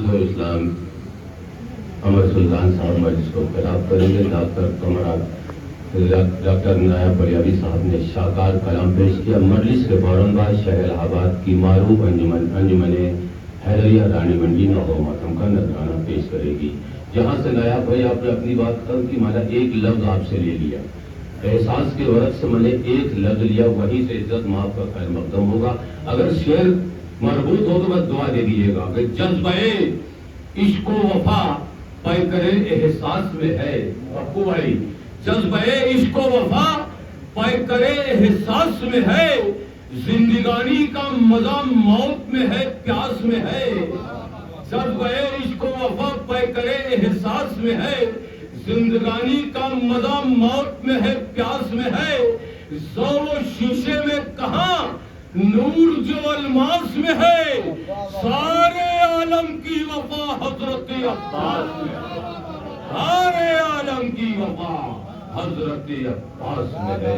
حفظ الاسلام امر سلطان صاحب مجلس کو خطاب کریں گے. ڈاکٹر نائب بلیابی صاحب نے شاہکار کلام پیش کیا. مجلس کے فوراً بعد شہر الہ آباد کی معروف انجمن حیدریہ رانی منڈی نو ماتم کا نذرانہ پیش کرے گی. جہاں سے نایاب بھائی آپ نے اپنی بات ختم کی، میں نے ایک لفظ آپ سے لے لیا، احساس کے ورق سے میں نے ایک لفظ لیا، وہیں سے عزت مآب کا خیر مقدم ہوگا. اگر شعر مربوط ہو تو بس دعا دے دیجیے گا کہ جذبہ عشق و وفا پے کرے احساس میں ہے. ابو بھائی، جذبہ عشق و وفا پے کرے احساس میں ہے، زندگانی کا مزہ موت میں ہے پیاس میں ہے. جذبہ عشق و وفا پے کرے احساس میں ہے، زندگانی کا مزہ موت میں ہے پیاس میں ہے. زور و شیشے میں کہاں نور جو الماس میں ہے، سارے عالم کی وفا حضرت عباس میں ہے. سارے عالم کی وفا حضرت عباس میں ہے.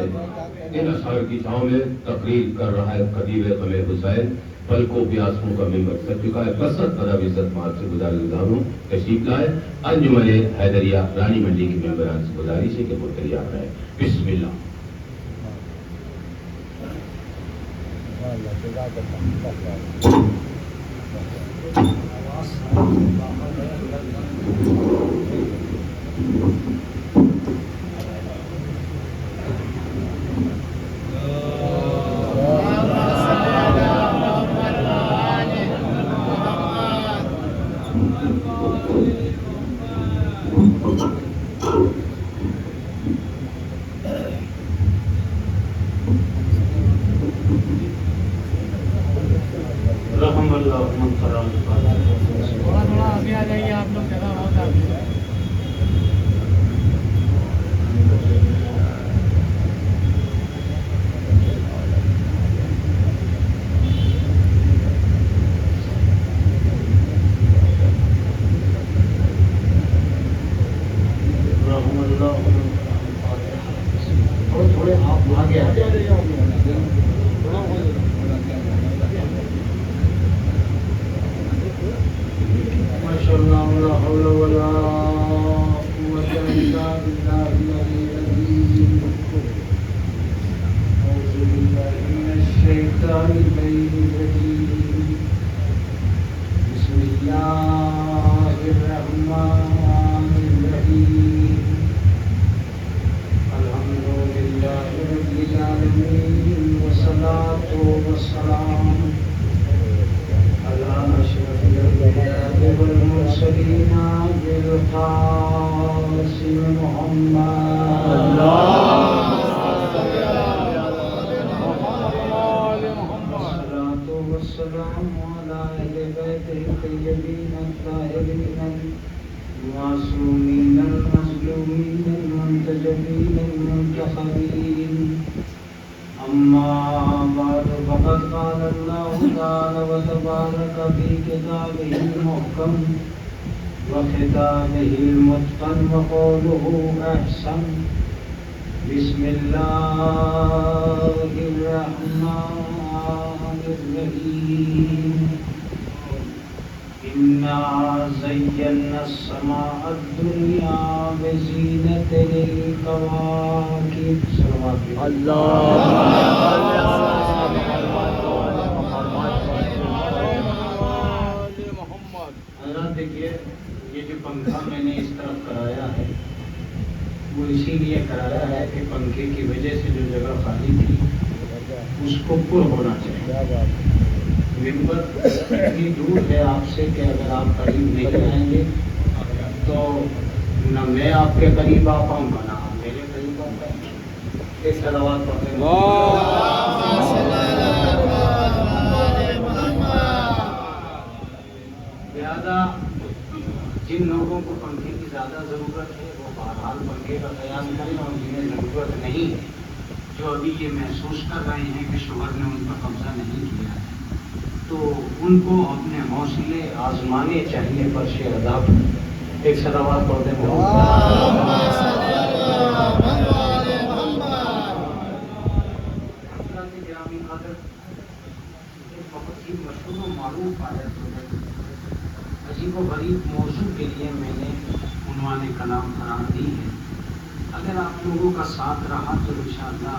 ان اشعار کی چھاؤں میں تقریر کر رہا ہے خطیب قمر حسین. پلکوں پیاسوں کا ممبر سج چکا ہے. کثرت ادب عزت مآب سے گزارش ہوں تشریف لائے. انجمن حیدریہ رانی منڈی کے ممبران سے گزارش ہے کہ وہ تیار رہے. بسم اللہ. وختامه المتقن وقوله أحسن. بسم الله الرحمن الرحيم. إنا زينا السماء الدنيا بزينة الكواكب. دیکھیے یہ جو پنکھا میں نے اس طرف کرایا ہے وہ اسی لیے کرایا ہے کہ پنکھے کی وجہ سے جو جگہ خالی تھی اس کو پر ہونا چاہیے. ممبر اتنی دور ہے آپ سے کہ اگر آپ قریب نہیں آئیں گے تو نہ میں آپ کے قریب آ پاؤں گا نہ آپ میرے قریب آ پائیں گے. ایک صلوات پڑھتے ہیں. لہذا جن لوگوں کو پنکھے کی زیادہ ضرورت ہے وہ بہرحال پنکھے کا قیام کریں، اور جنہیں ضرورت نہیں ہے جو ابھی یہ محسوس کر رہے ہیں کہ شوہر نے ان پر قبضہ نہیں کیا ہے تو ان کو اپنے حوصلے آزمانے چاہیے فرش ادا پر. ایک صلوات پڑھتے ہیں. بہت ہی مشہور و معروف آیت عجیب و غریب موضوع کے لیے میں نے عنوان کلام قرار دی ہے. اگر آپ لوگوں کا ساتھ رہا تو انشاءاللہ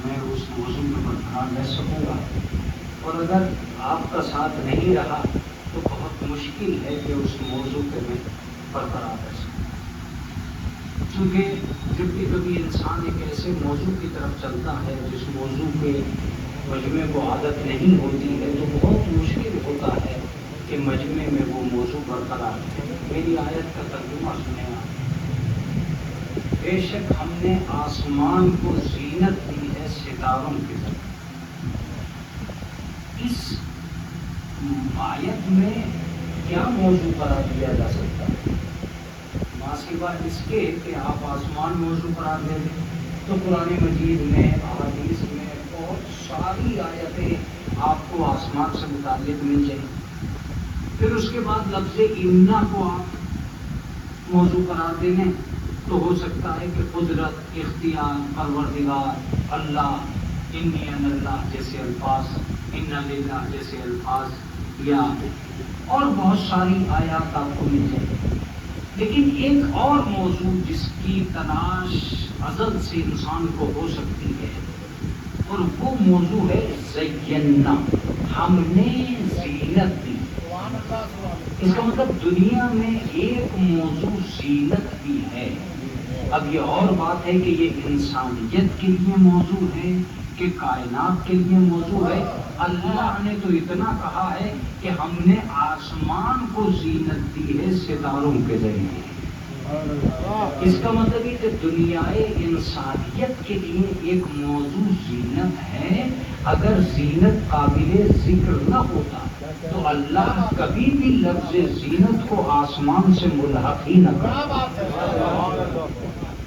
میں اس موضوع میں برقرار رہ سکوں گا، اور اگر آپ کا ساتھ نہیں رہا تو بہت مشکل ہے کہ اس موضوع پہ میں برقرار رہ سکوں. کیونکہ جب بھی کبھی انسان ایک ایسے موضوع کی طرف چلتا ہے جس موضوع کے مجمع کو عادت نہیں ہوتی ہے تو بہت مشکل ہوتا ہے کہ مجمع میں وہ موضوع برقرار ہے. میری آیت کا ترجمہ سنیں آپ. بے شک ہم نے آسمان کو زینت دی ہے ستاروں کے ذریعے. اس آیت میں کیا موضوع قرار دیا جا سکتا ہے؟ ماسوا اس کے کہ آپ آسمان موضوع قرار دیں گے تو قرآن مجید میں احادیث میں بہت ساری آیتیں آپ کو آسمان سے متعلق مل جائیں. پھر اس کے بعد لفظ امنا کو آپ موضوع قرار دیں گے تو ہو سکتا ہے کہ قدرت، اختیار، پروردگار، اللہ، انی ان اللہ جیسے الفاظ، ان للہ جیسے الفاظ یا اور بہت ساری آیات آپ کو مل جائیں. لیکن ایک اور موضوع جس کی تلاش ازل سے انسان کو ہو سکتی ہے اور وہ موضوع ہے زینا. ہم نے زینت دی. اس کا مطلب دنیا میں ایک موضوع زینت بھی ہے. اب یہ اور بات ہے کہ یہ انسانیت کے لیے موضوع ہے کہ کائنات کے لیے موضوع ہے. اللہ نے تو اتنا کہا ہے کہ ہم نے آسمان کو زینت دی ہے ستاروں کے ذریعے. اس کا مطلب یہ کہ دنیائے انسانیت کے لیے ایک موضوع زینت ہے. اگر زینت قابل ذکر نہ ہوتا تو اللہ کبھی بھی لفظ زینت کو آسمان سے ملحق ہی نہ کرتا.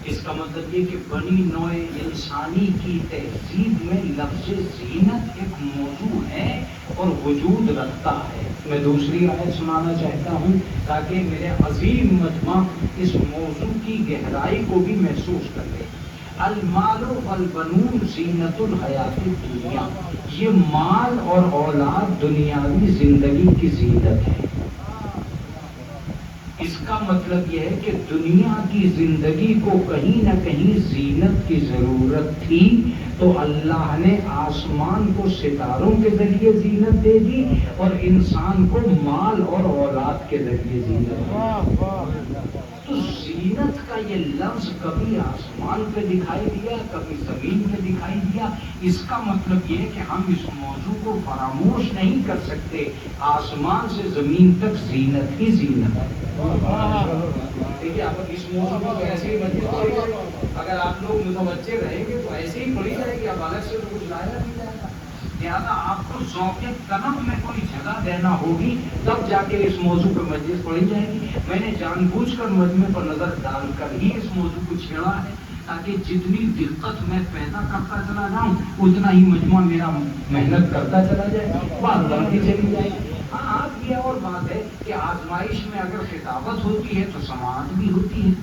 اس کا مطلب یہ کہ بنی نوع انسانی کی تہذیب میں لفظ زینت ایک موضوع ہے اور وجود رکھتا ہے. میں دوسری آیت سنانا چاہتا ہوں تاکہ میرے عظیم مجمع اس موضوع کی گہرائی کو بھی محسوس کر لے. المال والبنون زینت الحیات الدنیا. یہ مال اور اولاد دنیاوی زندگی کی زینت ہے. اس کا مطلب یہ ہے کہ دنیا کی زندگی کو کہیں نہ کہیں زینت کی ضرورت تھی تو اللہ نے آسمان کو ستاروں کے ذریعے زینت دے دی اور انسان کو مال اور اولاد کے ذریعے زینت دی. تو زینت کا یہ لفظ کبھی آسمان پہ دکھائی دیا، کبھی زمین پہ دکھائی دیا. اس کا مطلب یہ ہے کہ ہم اس موضوع کو فراموش نہیں کر سکتے. آسمان سے زمین تک زینت ہی زینت ہے. دیکھیے آپ اس موضوع کو ایسے ہی بچے، اگر آپ لوگ متوجہ رہیں گے تو ایسے ہی پڑھی جائے گی. اب الگ سے تو کچھ لایا نہیں جائے گا. لہٰذا آپ کو ذوق طلب میں کوئی جگہ دینا ہوگی تب جا کے اس موضوع پہ مجلس پڑھی جائے گی. میں نے جان بوجھ کر مجمع پر نظر ڈال کر ہی اس موضوع کو چھیڑا ہے تاکہ جتنی دقت میں پیدا کرتا چلا جاؤں اتنا ہی مجمع میرا محنت کرتا چلا جائے، بات بڑھتی چلی جائے. ہاں اب یہ اور بات ہے کہ آزمائش میں اگر خطابت ہوتی ہے تو سماعت بھی ہوتی ہے.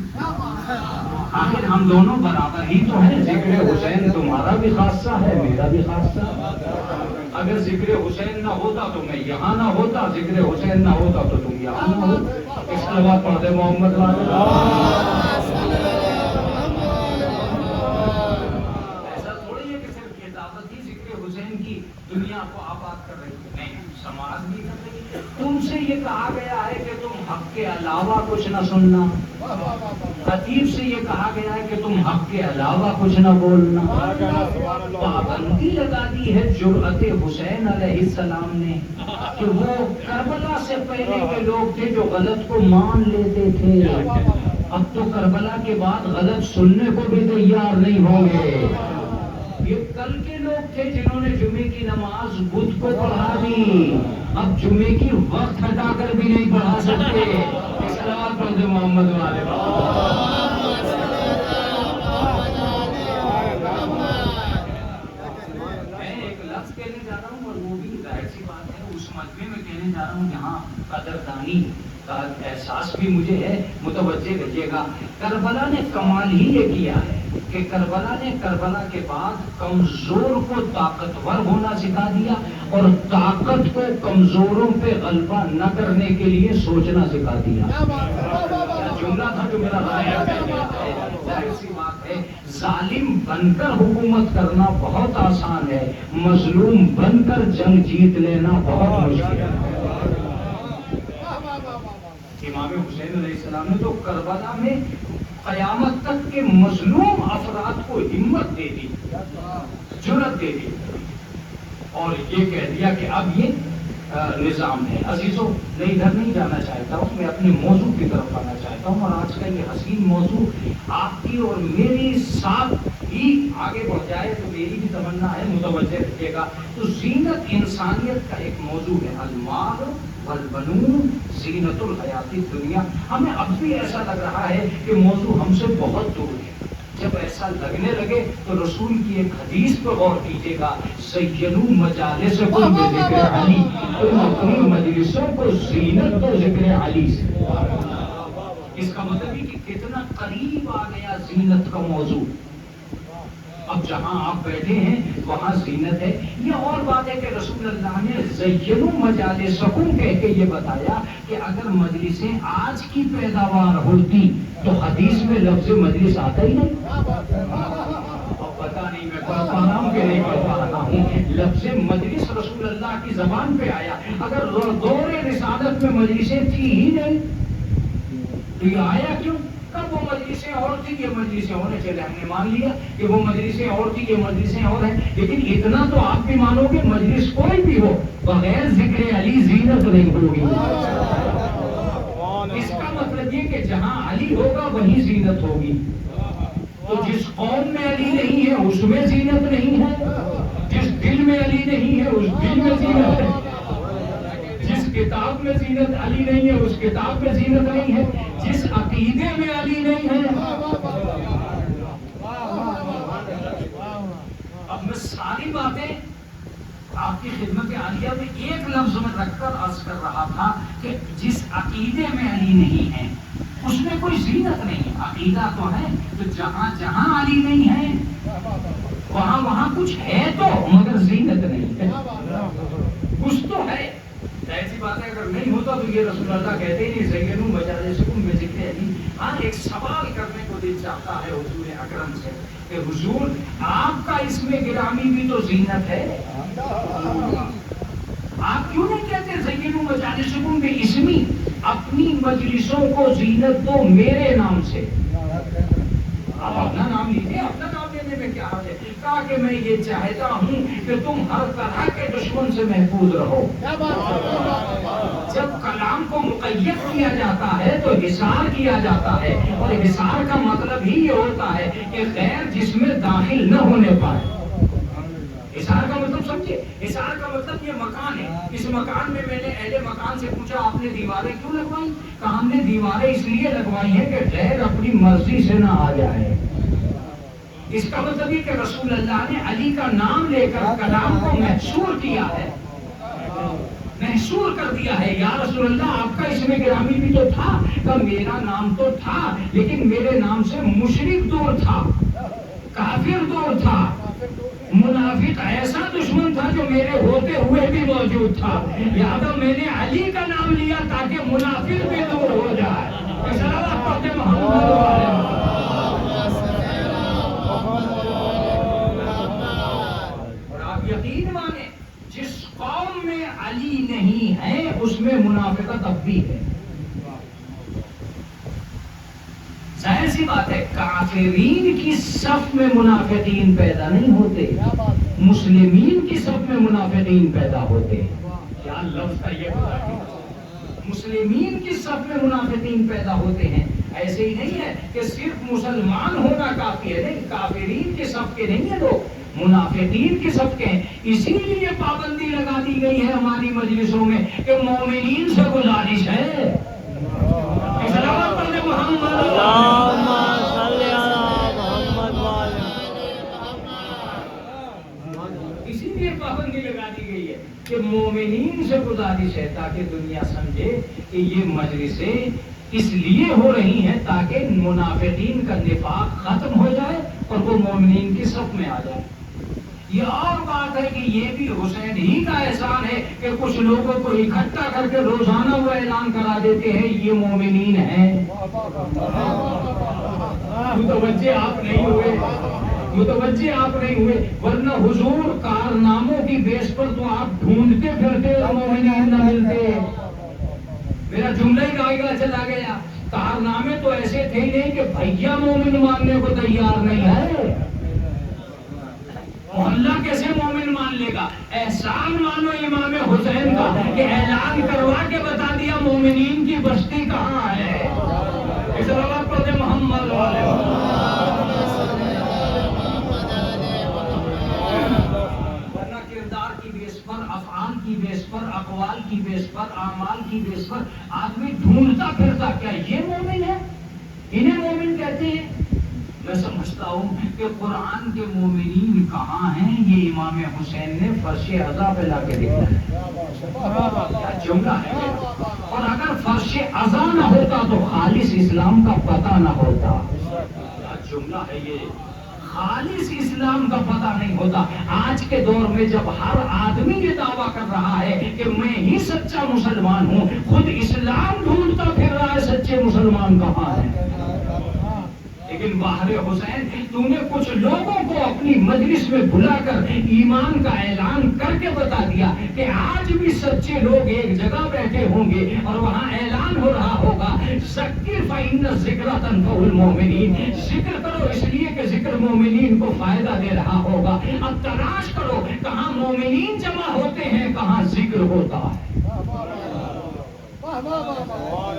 آخر ہم دونوں برابر ہی تو ہیں. ذکر حسین تمہارا بھی خاصہ ہے، میرا بھی خاصہ. اگر ذکر حسین نہ ہوتا تو میں یہاں نہ ہوتا، ذکر حسین نہ ہوتا تو تم یہاں نہ ہوتا. اس کے بعد پڑھتے محمد ایسا تھوڑی ہے کہ صرف خطابت ہی ذکر حسین کی دنیا کو آباد کر رہی ہے. نہیں، سماج بھی کر رہی ہے. تم سے یہ کہا گیا ہے کہ تم حق کے علاوہ کچھ نہ سننا. خطیب سے یہ کہا گیا ہے کہ تم حق کے علاوہ کچھ نہ بولنا. پابندی لگا دی ہے جرأت حسین علیہ السلام نے کہ وہ کربلا سے پہلے کے لوگ تھے جو غلط کو مان لیتے تھے، اب تو کربلا کے بعد غلط سننے کو بھی تیار نہیں ہوں گے. یہ کل کے لوگ تھے جنہوں نے جمعے کی نماز بدھ کو پڑھا دی، اب جمعے کی وقت ہٹا کر بھی نہیں پڑھا سکتے. اسلام پڑھتے محمد والے. میں ایک لفظ کہنے جا رہا ہوں اور وہ بھی ظاہر سی بات ہے اس مجمع میں کہنے جا رہا ہوں جہاں قدردانی کا احساس بھی مجھے ہے. متوجہ رہیے گا، کربلا نے کمال ہی یہ کیا ہے کہ کربلا نے کربلا کے بعد کمزور کو طاقتور ہونا سکھا دیا اور طاقت کو کمزوروں پہ غلبہ نہ کرنے کے لیے سوچنا سکھا دیا. جملہ تھا جو میرا ظاہر کہہ گیا ہے. ظاہر سی بات ہے ظالم بن کر حکومت کرنا بہت آسان ہے، مظلوم بن کر جنگ جیت لینا بہت مشکل ہے. امام حسین علیہ السلام نے تو کربلا میں قیامت تک کے مظلوم افراد کو ہمت دے دی، جرأت دے دی اور یہ کہہ دیا کہ اب یہ نظام ہے. عزیزوں میں ادھر نہیں جانا چاہتا ہوں، میں اپنے موضوع کی طرف آنا چاہتا ہوں اور آج کا یہ حسین موضوع آپ کی اور میری ساتھ ہی آگے بڑھ جائے تو میری بھی تمنا ہے، متوجہ رکھیے گا. تو زینت انسانیت کا ایک موضوع ہے، المال والبنون زینت الحیات الدنیا. ہمیں اب بھی ایسا لگ رہا ہے کہ موضوع ہم سے بہت دور ہے. جب ایسا لگنے لگے تو رسول کی ایک حدیث پر غور کیجیے گا، زینوا مجالسکم بذکر علی، تم اپنی مجلسوں کو زینت دو ذکر علی سے. اس کا مطلب ہے کہ کتنا قریب آ گیا زینت کا موضوع. اب جہاں آپ بیٹھے ہیں وہاں زینت ہے. یہ اور بات ہے کہ رسول اللہ نے زینوا مجالسکم کہہ کے یہ بتایا کہ اگر مجلسیں آج کی پیداوار ہوتی تو حدیث میں لفظ مجلس آتا ہی نہیں. اب پتا نہیں میں پڑھ پا رہا ہوں کہ نہیں پڑھ پا رہا ہوں. لفظ مجلس رسول اللہ کی زبان پہ آیا. اگر دور رسالت میں مجلسیں تھی ہی نہیں تو یہ آیا کیوں؟ کب وہ مجلسیں اور تھی، یہ مجلسیں اور ہیں. چلے ہم نے مان لیا کہ وہ مجلسیں اور تھی، یہ مجلسیں اور ہیں، لیکن اتنا تو آپ بھی مانو گے مجلس کوئی بھی ہو بغیر ذکر علی زینت نہیں ہوگی. اس کا مطلب یہ کہ جہاں علی ہوگا وہیں زینت ہوگی. تو جس قوم میں علی نہیں ہے اس میں زینت نہیں ہے، جس دل میں علی نہیں ہے اس دل میں زینت ہے، جس کتاب میں زینت علی نہیں ہے اس کتاب میں زینت نہیں ہے، جس عقیدے میں علی نہیں ہے. اب میں ساری باتیں آپ کی خدمت عالیہ میں ایک لفظ میں رکھ کر عرض کر رہا تھا کہ جس عقیدے میں علی نہیں ہے اس میں کوئی زینت نہیں ہے. عقیدہ تو ہے تو جہاں جہاں علی نہیں ہے وہاں وہاں کچھ ہے تو مگر زینت نہیں ہے. کچھ تو ہے. ایسی بات ہے اگر نہیں ہوتا تو یہ رسول اللہ کہتے ہی نہیں زینوا مجالسکم بذکر علی. ہاں ایک سوال کرنے کو دل چاہتا ہے حضور اکرم سے کہ حضور آپ کا اس میں گرامی بھی تو زینت ہے. آپ کیوں نہیں کہتے زینوا مجالسکم باسمی، اپنی مجلسوں کو زینت دو میرے نام سے. آپ اپنا نام لیجیے، اپنا نام لینے میں کیا حرج ہے. کہا کہ میں یہ چاہتا ہوں کہ تم ہر طرح کے دشمن سے محفوظ رہو. جب کلام کو مقید کیا جاتا ہے تو حصار کیا جاتا ہے اور حصار کا مطلب ہی یہ ہوتا ہے کہ غیر جس میں داخل نہ ہونے پائے. حصار کا مطلب سمجھے، حصار کا مطلب یہ مکان ہے. اس مکان میں نے اہل مکان سے پوچھا آپ نے دیواریں کیوں لگوائی؟ کہا ہم نے دیواریں اس لیے لگوائی ہیں کہ غیر اپنی مرضی سے نہ آ جائے. اس کا مطلب یہ کہ رسول اللہ نے علی کا نام لے کر کلام کو محصور کیا ہے، محصور کر دیا ہے. یا رسول اللہ آپ کا اس میں گرامی بھی تو تھا. کہ میرا نام تو تھا لیکن میرے نام سے مشرک دور تھا، کافر دور تھا، منافق ایسا دشمن تھا جو میرے ہوتے ہوئے بھی موجود تھا. لہذا میں نے علی کا نام لیا تاکہ منافق بھی دور ہو جائے. صلوات پڑھتے محمد اور آپ یقین مانیں جس قوم میں علی نہیں ہے اس میں منافقت اب بھی ہے. ظاہر سی بات ہے کافرین کی صف میں منافقین پیدا نہیں ہوتے، مسلمین کی صف میں منافقین پیدا ہوتے. کیا لفظ ہے یہ بتا دیں، مسلمین کی صف میں منافقین پیدا ہوتے ہیں. ایسے ہی نہیں ہے کہ صرف مسلمان ہونا کافی ہے، نہیں، کافرین کی صف کے نہیں ہیں لوگ، منافقین کی صف کے ہیں. اسی لیے پابندی لگا دی گئی ہے ہماری مجلسوں میں کہ مومنین سے گزارش ہے اسی لیے پابندی لگا دی گئی ہے کہ مومنین سے گزارش ہے تاکہ دنیا سمجھے کہ یہ مجلسیں اس لیے ہو رہی ہیں تاکہ منافقین کا نفاق ختم ہو جائے اور وہ مومنین کی صف میں آ جائے. یہ اور بات ہے کہ یہ بھی حسین ہی کا احسان ہے کہ کچھ لوگوں کو اکٹھا کر کے روزانہ وہ اعلان کرا دیتے ہیں یہ مومنین ہیں. متوجہ آپ نہیں ہوئے، متوجہ آپ نہیں ہوئے، ورنہ حضور کارناموں کی بیس پر تو آپ ڈھونڈتے پھرتے مومنین نہ ملتے. میرا جملہ ہی گائے چلا گیا. کارنامے تو ایسے تھے نہیں کہ بھیا مومن ماننے کو تیار نہیں ہے. محلہ کیسے مومن مان لے گا؟ احسان مانو امام حسین کا کہ اعلان کروا کے بتا دیا مومنین کی بستی کہاں ہے. اس روایت کو دے محمد والے. ورنہ کردار کی بیس پر، افعال کی بیس پر، اقوال کی بیس پر، اعمال کی بیس پر آدمی ڈھونڈتا پھرتا کیا یہ مومن ہے، انہیں مومن کہتے ہیں. میں سمجھتا ہوں کہ قرآن کے مومنین کہاں ہیں یہ امام حسین نے فرش عزا پہ لا کے دکھا ہے. جملہ ہے. اور اگر فرش عزا نہ ہوتا تو خالص اسلام کا پتہ نہ ہوتا. جملہ ہے یہ، خالص اسلام کا پتہ نہیں ہوتا. آج کے دور میں جب ہر آدمی یہ دعویٰ کر رہا ہے کہ میں ہی سچا مسلمان ہوں، خود اسلام ڈھونڈتا پھر رہا ہے سچے مسلمان کہاں ہے. لیکن باہر حسین تو نے کچھ لوگوں کو اپنی مجلس میں بلا کر ایمان کا اعلان کر کے بتا دیا کہ آج بھی سچے لوگ ایک جگہ بیٹھے ہوں گے اور وہاں اعلان ہو رہا ہوگا ذکر فإن الذکر تنفع المؤمنین. ذکر کرو اس لیے کہ ذکر مومنین کو فائدہ دے رہا ہوگا. اب تلاش کرو کہاں مومنین جمع ہوتے ہیں، کہاں ذکر ہوتا ہے.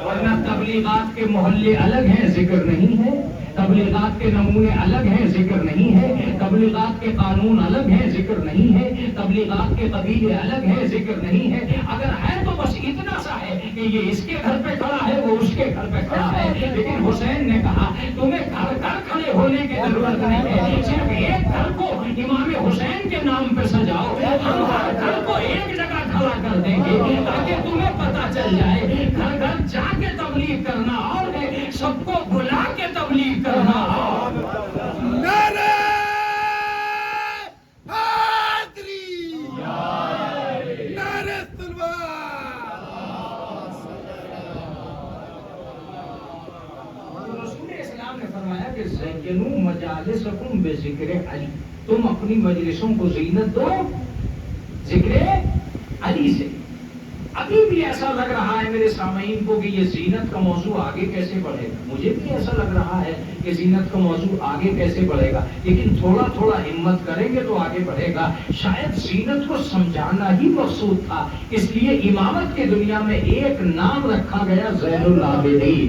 ورنہ تبلیغات کے محلے الگ ہیں، ذکر نہیں ہے. تبلیغات کے نمونے الگ ہیں، ذکر نہیں ہے. تبلیغات کے قانون الگ ہیں، ذکر نہیں ہے. تبلیغات کے قبیلے الگ ہیں، ذکر نہیں ہے. اگر ہے تو بس اتنا سا ہے کہ یہ اس کے گھر پہ کھڑا ہے، وہ اس کے گھر پہ کھڑا ہے. لیکن حسین نے کہا تمہیں گھر گھر کھڑے ہونے کی ضرورت نہیں ہے، صرف ایک گھر کو امام حسین کے نام پہ سجاؤ. ہم ہر گھر کو ایک جگہ کھڑا کر دیں گے تاکہ تمہیں پتہ چل جائے گھر گھر جا کے تبلیغ کرنا اور ہے، سب کو بلا کے تبلیغ کرنا اور. نعرہ حیدری، نعرہ تلوار. رسول اسلام نے فرمایا کہ زینوا مجالسکم بذکر علی، تم اپنی مجلسوں کو زینت دو ذکر علی سے. ابھی بھی ایسا لگ رہا ہے میرے سامعین کو کہ یہ زینت کا موضوع آگے کیسے بڑھے گا. مجھے بھی ایسا لگ رہا ہے کہ زینت کا موضوع آگے کیسے بڑھے گا، لیکن تھوڑا تھوڑا ہمت کریں گے تو آگے بڑھے گا. شاید زینت کو سمجھانا ہی مقصود تھا، اس لیے امامت کی دنیا میں ایک نام رکھا گیا زین العابدین.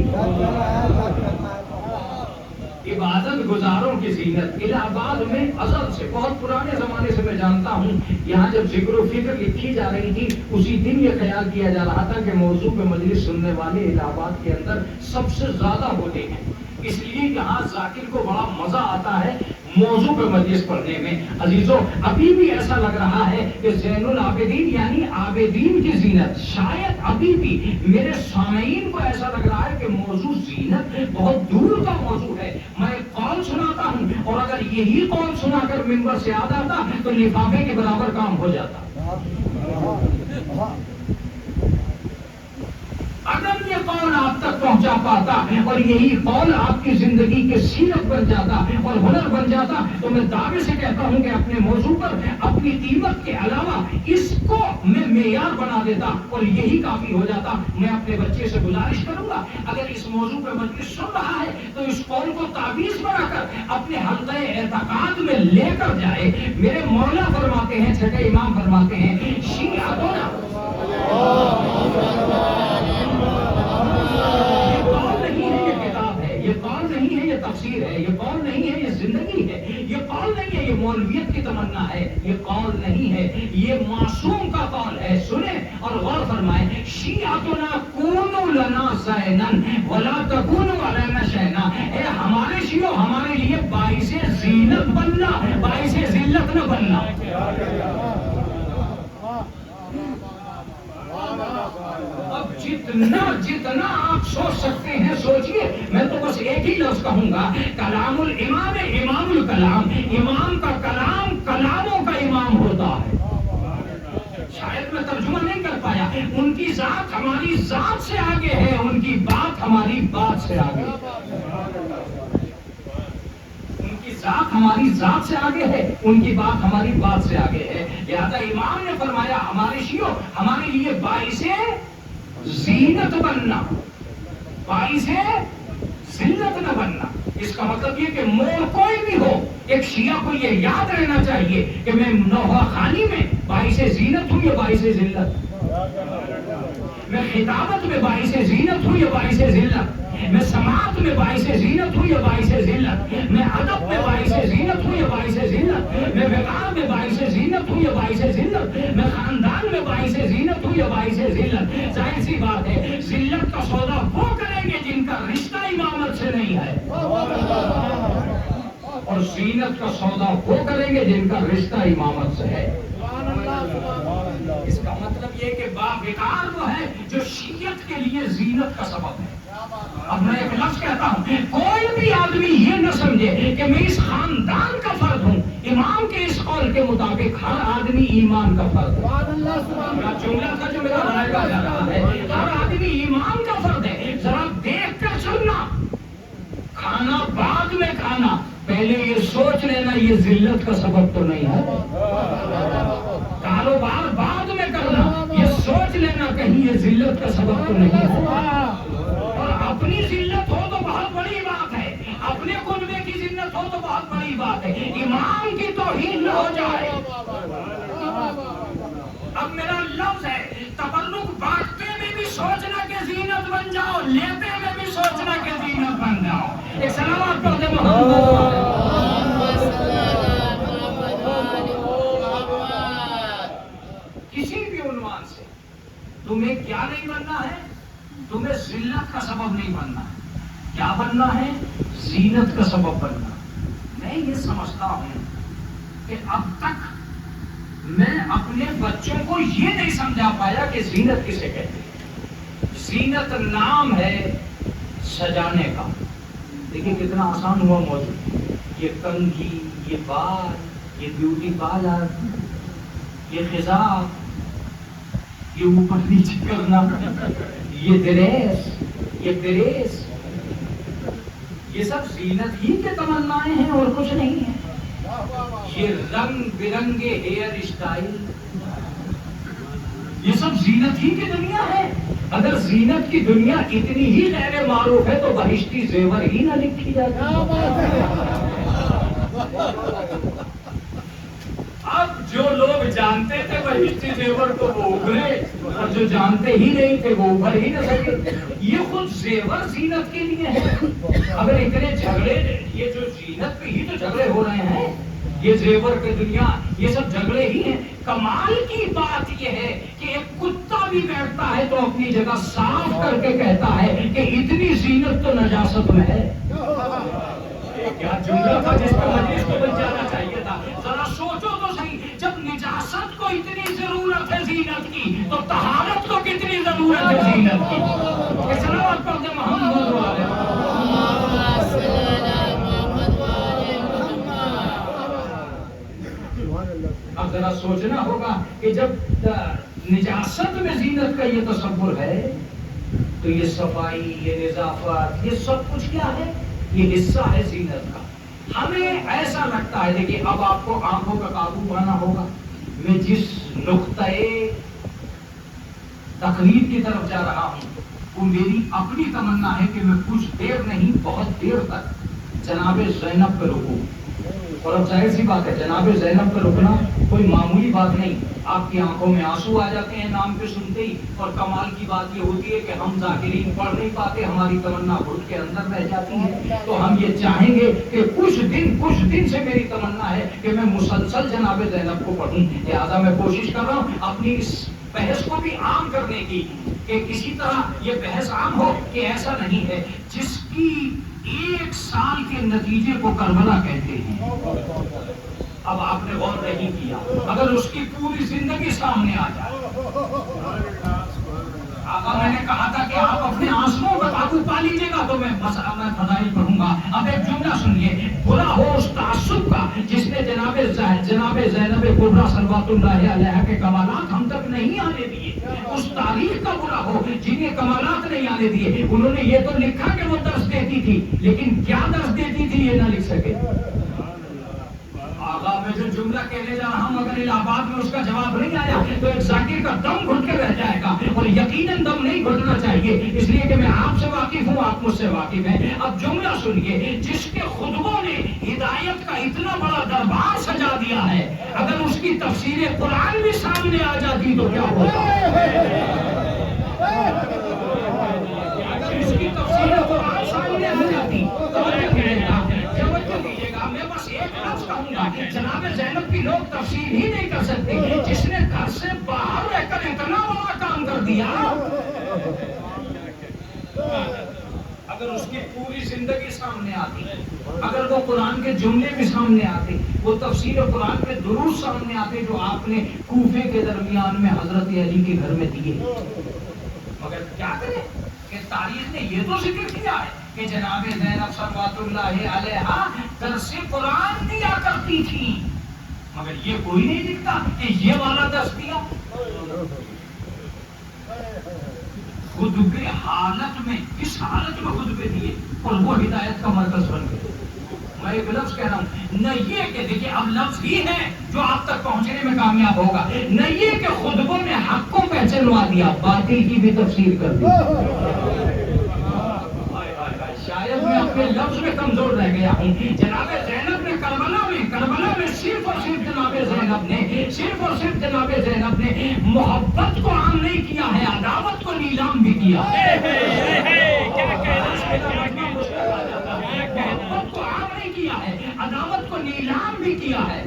عبادت گزاروں کی زینت. الہ آباد میں ازل سے، بہت پرانے زمانے سے میں جانتا ہوں، یہاں جب ذکر و فکر لکھی جا رہی تھی اسی دن یہ خیال کیا جا رہا تھا کہ موضوع پہ مجلس سننے والے الہ آباد کے اندر سب سے زیادہ ہوتے ہیں، اس لیے یہاں ذاکر کو بڑا مزہ آتا ہے موضوع پہ مجلس پڑھنے میں. عزیزوں ابھی بھی ایسا لگ رہا ہے کہ زین العابدین یعنی عابدین کی زینت. شاید ابھی بھی میرے سامعین کو ایسا لگ رہا ہے کہ موضوع زینت بہت دور کا موضوع ہے. میں ایک قول سناتا ہوں اور اگر یہی قول سنا کر ممبر سے یاد آتا تو لفافے کے برابر کام ہو جاتا. اگر یہ قول آپ تک پہنچا پاتا اور یہی قول آپ کی زندگی کے سیرت بن جاتا اور ہنر بن جاتا تو میں دعوے سے کہتا ہوں کہ اپنے موضوع پر اپنی قیمت کے علاوہ اس کو میں معیار بنا دیتا اور یہی کافی ہو جاتا. میں اپنے بچے سے گزارش کروں گا اگر اس موضوع پہ مجلس سن رہا ہے تو اس قول کو تعویذ بنا کر اپنے حلقہ اعتقاد میں لے کر جائے. میرے مولا فرماتے ہیں، چھٹے امام فرماتے ہیں، شیعہ یہ قول نہیں ہے، یہ تفسیر ہے. یہ قول نہیں ہے، یہ زندگی ہے. یہ قول نہیں ہے، یہ مولویت کی تمنا ہے. یہ قول نہیں ہے، یہ معصوم کا قول ہے. سنیں اور غور فرمائیں. شیعتنا کونوا لنا زینن ولا تکونوا علینا شینا. اے ہمارے شیعو ہمارے لیے باعث زینت بننا، باعث ذلت نہ بننا. اب جتنا آپ سوچ سکتے ہیں سوچئے. میں تو بس ایک ہی لفظ کہوں گا کلام الامام امام الکلام، امام کا کلام کلاموں کا امام ہوتا ہے. شاید میں ترجمہ نہیں کر پایا. ان کی ذات ہماری ذات سے آگے ہے، ان کی بات ہماری بات سے آگے ہے. ان کی ذات ہماری ذات سے آگے ہے، ان کی بات ہماری بات سے آگے ہے. لہذا امام نے فرمایا ہمارے شیعوں ہمارے لیے باعث زینت بننا، باعث ذلت نہ بننا. اس کا مطلب یہ کہ مول کوئی بھی ہو، ایک شیعہ کو یہ یاد رہنا چاہیے کہ میں نوحہ خانی میں باعث زینت ہوں یا باعث ذلت، میں خطابت میں باعث زینت ہوں یا باعث ذلت، میں سماعت میں باعث زینت ہوں یا باعث ذلت، میں ادب میں باعث زینت ہوں یا باعث ذلت، میں وقار میں باعث زینت ہوں یا باعث ذلت، میں خاندان میں باعث زینت ہوں یا باعث ذلت. ظاہر سی بات ہے ذلت کا سودا وہ کریں گے جن کا رشتہ امامت سے نہیں ہے، اور زینت کا سودا وہ کریں گے جن کا رشتہ امامت سے ہے. اس کا مطلب یہ کہ باوقار وہ ہے جو شیعت کے لیے زینت کا سبب ہے. اب میں ایک لفظ کہتا ہوں، کوئی بھی آدمی یہ نہ سمجھے کہ میں اس خاندان کا فرد ہوں. امام کے اس قول کے مطابق ہر آدمی ایمان کا فرد ہے. جملہ تھا جو میرا رائے گا جا رہا ہے، ہر آدمی ایمان کا فرد ہے. ذرا دیکھ کر چلنا، کھانا بعد میں کھانا، پہلے یہ سوچ لینا یہ ذلت کا سبب تو نہیں ہے. کاروبار بعد میں کرنا، یہ سوچ لینا کہیں یہ ذلت کا سبب تو نہیں ہے. اور اپنی ذلت ہو تو بہت بڑی بات ہے، اپنے قلبے کی ذلت ہو تو بہت بڑی بات ہے، امام کی توہین نہ ہو جائے. اب میرا لفظ ہے تبرک بانٹتے میں بھی سوچنا کہ زینت بن جاؤ، لیتے میں بھی سوچنا کہ زینت بن جاؤ. ایک سلامات پڑھ دے محمد. کسی بھی عنوان سے تمہیں کیا نہیں بننا ہے، تمہیں ذلت کا سبب نہیں بننا ہے. کیا بننا ہے؟ زینت کا سبب بننا. میں یہ سمجھتا ہوں کہ اب تک میں اپنے بچوں کو یہ نہیں سمجھا پایا کہ زینت کسے کہتے ہیں. زینت نام ہے سجانے کا. دیکھیں کتنا آسان ہوا موضوع. یہ کنگھی، یہ بال، یہ بیوٹی پارلر، یہ خزاں، یہ اوپر نیچے کرنا، یہ ڈریس، یہ پریس، یہ سب زینت ہی کے تمنائیں ہیں اور کچھ نہیں ہے. یہ رنگ برنگے ہیئر اسٹائل، یہ سب زینت ہی کی دنیا ہے. اگر زینت کی دنیا اتنی ہی غیر معروف ہے تو بہشتی زیور ہی نہ لکھی جاتی. اب جو لوگ جانتے تھے بہشتی زیور تو وہ ابھرے، اور جو جانتے ہی نہیں تھے وہ ابھر ہی نہ سکے. یہ خود زیور زینت کے لیے ہے. اگر اتنے جھگڑے، یہ جو زینت پہ ہی تو جھگڑے ہو رہے ہیں، یہ زیور کی دنیا، یہ سب جھگڑے ہی ہیں. کمال کی بات یہ ہے کہ ایک کتا بھی بیٹھتا ہے تو اپنی جگہ صاف کر کے کہتا ہے کہ اتنی زینت تو نجاست میں ہے. کیا جملہ تھا جس پر مجلس کو بن جانا چاہیے تھا. ذرا سوچو تو صحیح، جب نجاست کو اتنی ضرورت ہے زینت کی تو طہارت کو کتنی ضرورت ہے زینت کی. صلوات پڑھ دیں محمد والے. اب ذرا سوچنا ہوگا کہ جب نجاست میں زینت کا یہ تصور ہے تو یہ صفائی، یہ نظافت، یہ سب کچھ کیا ہے؟ یہ حصہ ہے زینت کا. ہمیں ایسا لگتا ہے، دیکھیے اب آپ کو آنکھوں کا قابو پانا ہوگا. میں جس نقطۂ تقریر کی طرف جا رہا ہوں وہ میری اپنی تمنا ہے کہ میں کچھ دیر نہیں بہت دیر تک جناب زینب پہ رکوں. اور اب ظاہر سی بات ہے جناب زینب پہ رکنا کوئی معمولی بات نہیں. آپ کی آنکھوں میں آنسو آ جاتے ہیں نام پہ سنتے ہی. اور کمال کی بات یہ ہوتی ہے کہ ہم ذاکرین پڑھ نہیں پاتے، ہماری تمنا گھٹ کے اندر رہ جاتی ہے. تو ہم یہ چاہیں گے کہ کچھ دن سے میری تمنا ہے کہ میں مسلسل جناب زینب کو پڑھوں. لہٰذا میں کوشش کر رہا ہوں اپنی اس بحث کو بھی عام کرنے کی، کہ کسی طرح یہ بحث عام ہو کہ ایسا نہیں ہے. جس کی 1 سال کے نتیجے کو کربلا کہتے ہیں. اب آپ نے غور نہیں کیا، اگر اس کی پوری زندگی سامنے آ جائے. آقا میں نے کہا تھا کہ آپ اپنے آنسوؤں پر قابو پا لیجیے گا تو میں فضائل پڑھوں گا. گا. اب ایک جملہ سنیے، برا ہو اس تعصب کا جس نے جناب زینب کبریٰ صلوات اللہ علیہ کے کمالات ہم تک نہیں آنے دیے. اس تاریخ کا برا ہو جنہیں کمالات نہیں آنے دیے. انہوں نے یہ تو لکھا کہ وہ درس دیتی تھی، لیکن کیا درس دیتی تھی یہ نہ لکھ سکے. آقا میں جو جملہ کہنے جا رہا ہوں اگر الہ آباد میں اس کا جواب نہیں آیا تو ایک ذاکر کا دم گھٹ کے رہ جائے گا، اور یقیناً دم نہیں گھٹنا چاہیے، اس لیے کہ میں آپ سے واقف ہوں، آپ مجھ سے واقف ہیں. اب جملہ سنیے، جس کے خطبوں نے ہدایت کا اتنا بڑا دربار سجا دیا ہے، اگر اس کی تفسیر قرآن بھی سامنے آ جاتی تو کیا ہوتا؟ اگر اس کی تفسیر قرآن سامنے آ جاتی تو میں کہتا، توجہ دیجیے گا، میں بس ایک لفظ کہوں گا، جناب زینب کی لوگ تفسیر ہی نہیں کر سکتے، جس نے گھر سے باہر رہ کر اتنا بڑا کام کر دیا. اگر اس کی پوری زندگی سامنے آتی، اگر وہ قرآن کے جملے بھی سامنے آتے، وہ تفسیر قرآن کے دروس سامنے آتے جو آپ نے کوفے کے درمیان میں حضرت علی کے گھر میں دیے، مگر کیا کریں کہ تاریخ نے یہ تو ذکر کیا ہے کہ جناب زینب صلوات اللہ علیہا درس قرآن دیا کرتی تھی، مگر یہ کوئی نہیں لکھتا کہ یہ والا درس دیا. خطبے حالت میں، کس حالت میں خطبے دیے اور وہ ہدایت کا مرکز بن گئے. میں ایک لفظ کہہ رہا ہوں، نہ یہ کہ دیکھیں اب لفظ ہی ہے جو آپ تک پہنچنے میں کامیاب ہوگا، نہ یہ کہ خطبوں میں حق کو پہچانوا دیا، باطل کی بھی تفسیر کر دی. شاید میں اپنے لفظ میں کمزور رہ گیا ہوں. جناب زینب نے کربلا میں صرف اور صرف جناب زینب نے محبت کو عام نہیں کیا ہے، عداوت کو نیلام بھی کیا. محبت کو عام نہیں کیا ہے، عداوت کو نیلام بھی کیا ہے.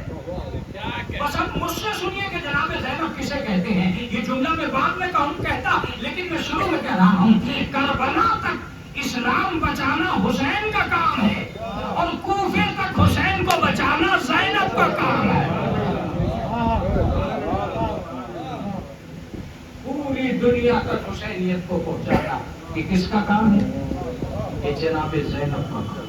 بس اب مجھ سے سنیے کہ جناب زینب کسے کہتے ہیں. یہ جملہ میں بعد میں کہتا، لیکن میں شروع میں کہہ رہا ہوں، کربلا تک اسلام بچانا حسین کا کام ہے اور کوفے تک حسین کو بچانا زینب کا کام ہے. پوری دنیا تک حسینیت کو پہنچانا یہ کس کا کام ہے؟ یہ جناب زینب کا کام.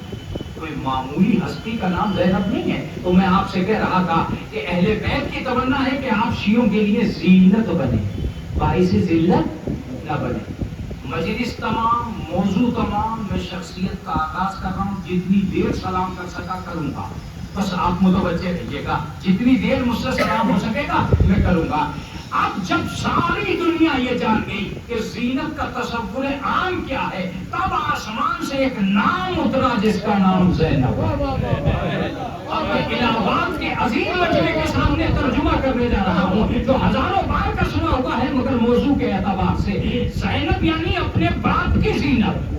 کوئی معمولی ہستی کا نام زینب نہیں ہے. تو میں آپ سے کہہ رہا تھا کہ اہل بیت کی تمنا ہے کہ آپ شیعوں کے لیے زینت بنے، باعث ذلت نہ بنے. مجلس تمام، موضوع تمام، میں شخصیت کا آغاز کر رہا ہوں. جتنی دیر سلام کر سکا کروں گا، بس آپ متوجہ رہیے گا، جتنی دیر مجھ سے سلام ہو سکے گا میں کروں گا. اب جب ساری دنیا یہ جان گئی کہ زینت کا تصور عام کیا ہے، تب آسمان سے ایک نام اترا جس کا نام زینب. اب الہ آباد کے عظیم مجمع کے سامنے ترجمہ کرنے جا رہا ہوں جو ہزاروں بار کا سنا ہوا ہے، مگر موضوع کے اعتبار سے زینب یعنی اپنے باپ کی زینت.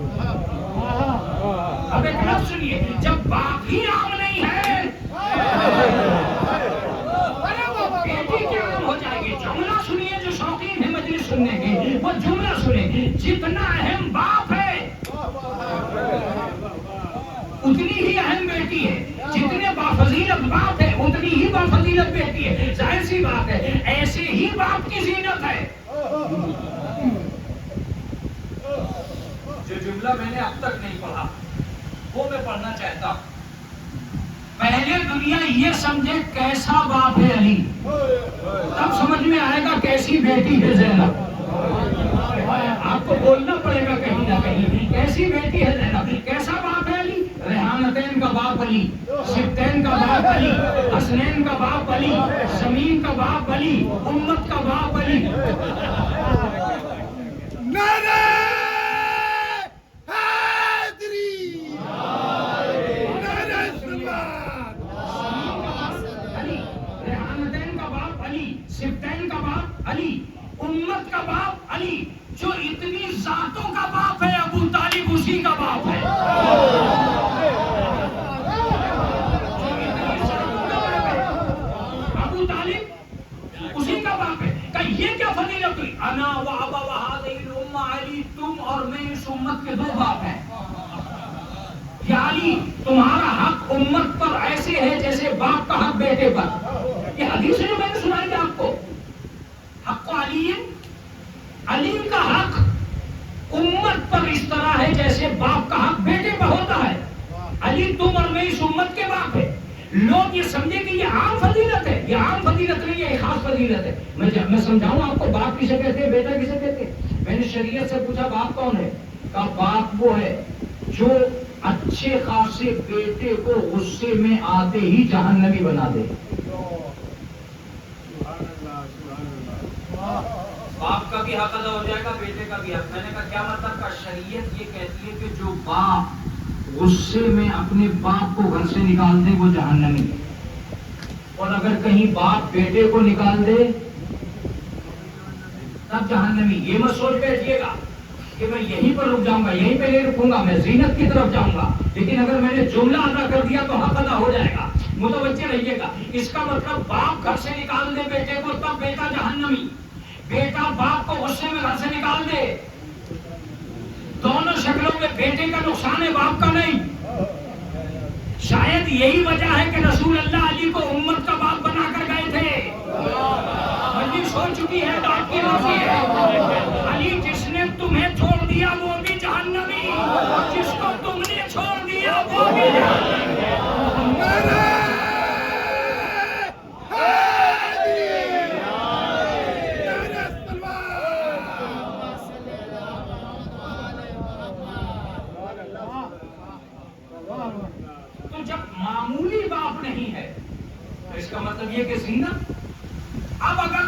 اب ایک لفظ سنیے، جب باپ ہی عام نہیں ہے بیٹی کیا عام ہو جائے گی. جملہ سنیے، جو شوقین ہے مجلس سننے کے وہ جملہ سنیں، جتنا اہم باپ ہے اتنی ہی اہم بیٹی ہے، جتنے بافضیلت باپ ہے اتنی ہی بافضیلت بیٹی ہے. ظاہر سی بات ہے، ایسے ہی باپ کی زینت ہے. جو جملہ میں نے اب تک نہیں پڑھا وہ میں پڑھنا چاہتا ہوں. پہلے دنیا یہ سمجھے کیسا باپ ہے علی، تب سمجھ میں آئے گا کیسی بیٹی ہے زینب. آپ کو بولنا پڑے گا کہیں نہ کہیں، کیسی بیٹی ہے زینب، کیسا باپ ہے علی. ریحانتین کا باپ علی، سبتین کا باپ علی، حسنین کا باپ علی، زمین کا باپ علی، امت کا باپ علی. نعرہ حیدری، نعرہ سلوات. علی، ریحانتین کا باپ علی، سبتین کا باپ علی، امت کا باپ علی. جو اتنی ذاتوں کا باپ ہے ابو طالب اسی کا باپ ہے. ابو طالب اسی کا باپ ہے. کہ یہ کیا فضیلت ہوئی؟ انا و ابا وہذہ الامہ علی، تم اور میں اس امت کے دو باپ ہیں. یا علی تمہارا حق امت پر ایسے ہے جیسے باپ کا حق بیٹے پر. یہ حدیث جو میں نے سنائی آپ کو، حق علی، علی کا حق امت پر اس طرح ہے جیسے باپ کا حق بیٹے پر ہوتا ہے. علی تم اور میں اس امت کے باپ ہے. لوگ یہ سمجھے کہ یہ عام فضیلت ہے. یہ عام فضیلت نہیں ہے, یہ خاص فضیلت ہے. میں سمجھاؤں آپ کو, باپ کسے کہتے ہیں, بیٹا کسے کہتے ہیں. میں نے شریعت سے پوچھا باپ کون ہے, کہا باپ وہ ہے جو اچھے خاصے بیٹے کو غصے میں آتے ہی جہنمی بنا دے. باپ کا بھی حق ادا ہو جائے گا, بیٹے کا بھی حق. میں نے کہا کیا مطلب کا, شریعت یہ کہتی ہے کہ جو باپ غصے میں اپنے باپ کو گھر سے نکال دے وہ جہنمی ہے, اور اگر کہیں باپ بیٹے کو نکال دے تب جہنمی. یہ مت سوچ بیٹھیے گا کہ میں یہیں پر رک جاؤں گا, یہیں پہ نہیں رکوں گا, میں زینت کی طرف جاؤں گا, لیکن اگر میں نے جملہ ادا کر دیا تو حق ادا ہو جائے گا. متوجہ رہیے گا. اس کا مطلب باپ گھر سے نکال دے بیٹے کو تب بیٹا جہنمی, بیٹا باپ کو غصے میں گھر سے نکال دے, دونوں شکلوں میں بیٹے کا نقصان ہے, باپ کا نہیں. شاید یہی وجہ ہے کہ رسول اللہ علی کو امت کا باپ بنا کر گئے تھے. مجلس ہو چکی ہے, باپ کی روزی ہے. علی جس نے تمہیں چھوڑ دیا وہ بھی جہنمی, جس کو تم نے چھوڑ دیا وہ بھی جہنمی. تو جب معمولی باپ نہیں ہے تو اس کا مطلب یہ کہ زینت. اب اگر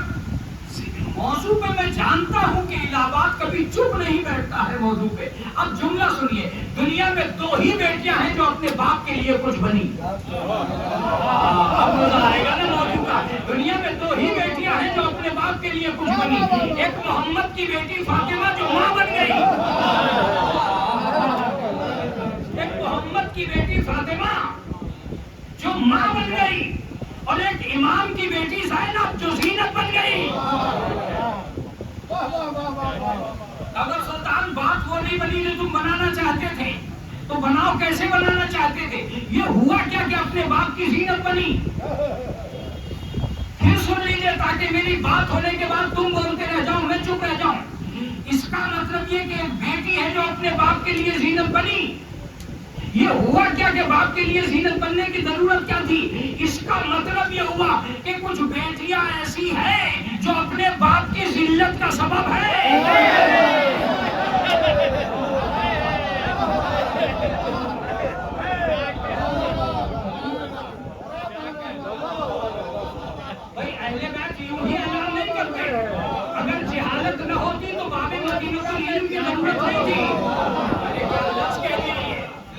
موضوع پہ میں جانتا ہوں کہ الہ آباد کبھی چپ نہیں بیٹھتا ہے موضوع پہ, اب جملہ سنیے. دنیا میں 2 ہی بیٹیاں ہیں جو اپنے باپ کے لیے کچھ بنی. اب مزہ آئے گا نا موضوع کا. دنیا میں 2 ہی بیٹیاں ہیں جو اپنے باپ کے لیے کچھ بنی. ایک محمد کی بیٹی فاطمہ جو ماں بن گئی, ایک محمد کی بیٹی فاطمہ جو ماں بن گئی, اور ایک امام کی بیٹی زینب جو زینت بن گئی. اگر سلطان بات وہ نہیں بنی جو تم بنانا چاہتے تھے تو بناؤ, کیسے بنانا چاہتے تھے. یہ ہوا کیا کہ اپنے باپ کی زینت بنی. پھر سن لیجیے تاکہ میری بات ہونے کے بعد تم بولتے رہ جاؤ, میں چپ رہ جاؤں. اس کا مطلب یہ کہ ایک بیٹی ہے جو اپنے باپ کے لیے زینت بنی. یہ ہوا کیا کہ باپ کے لیے زینت بننے کی ضرورت کیا تھی. اس کا مطلب یہ ہوا کہ کچھ بیٹیاں ایسی ہیں جو اپنے باپ کی ذلت کا سبب ہے. بھائی اہل بیت یوں ہی اعلان نہیں کرتے. اگر جہالت نہ ہوتی تو باب مدینہ کو علم کی ضرورت نہیں تھی.